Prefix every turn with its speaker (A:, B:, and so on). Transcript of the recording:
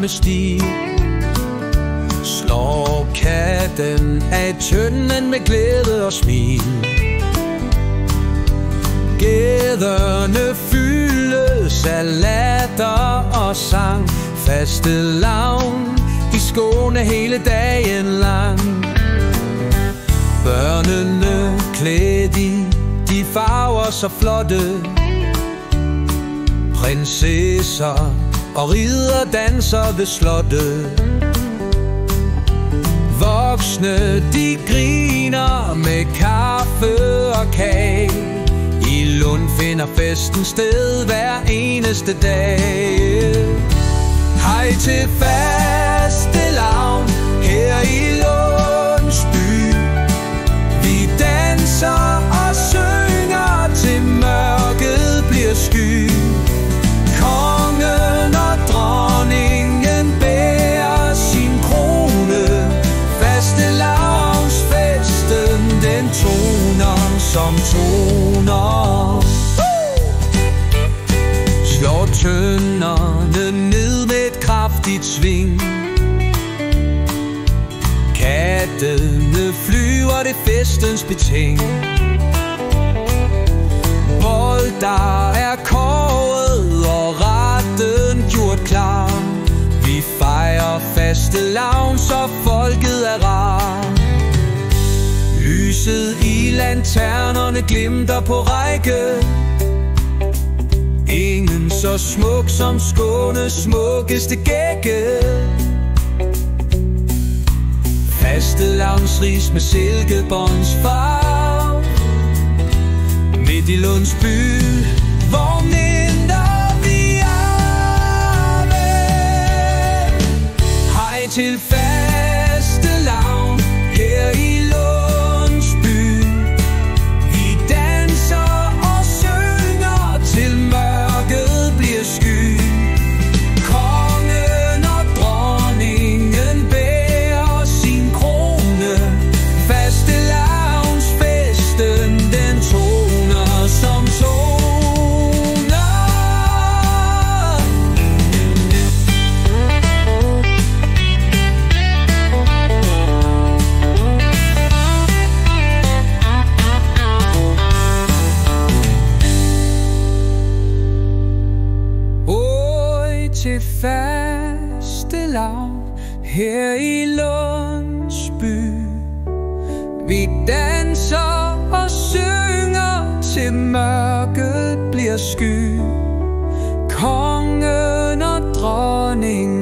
A: børnestil. Slår katten af tønden med glæde og smil. Gaderne fyldes af latter og sang. Fastelavn i Skåne hele dagen lang. Børnene klædt i de farver så flotte. Prinsesser og ridder danser ved slottet. Voksne de griner med kaffe og kage. I Lund finder festen sted hver eneste dag. Hej til fastelavn her i Lundsby. Vi danser og synger til mørket bliver sky. Kongen og dronningen bærer sin krone. Fastelavnsfesten den toner som toner. Slår tønderne ned med et kraftigt sving. Kattene flyver, det festens beting. Bold der er kåret og retten gjort klar. Vi fejrer fastelavn, så folket er rar. Lyset i lanternerne glimter på række. Ingen så smuk som Skånes smukkeste gække. Fastelavnsris med silkebåndsfarve. Midt i Lunds by, hvor minder vi arve. Hej til fastelavn her i Lundsby. Vi danser og synger til mørket bliver sky. Kongen og dronningen bærer sin krone. Fastelavnsfesten den toner som toner. Oj til fastelavn her i Lundsby. Vi danser og synger til mørket bliver sky. Kongen og dronningen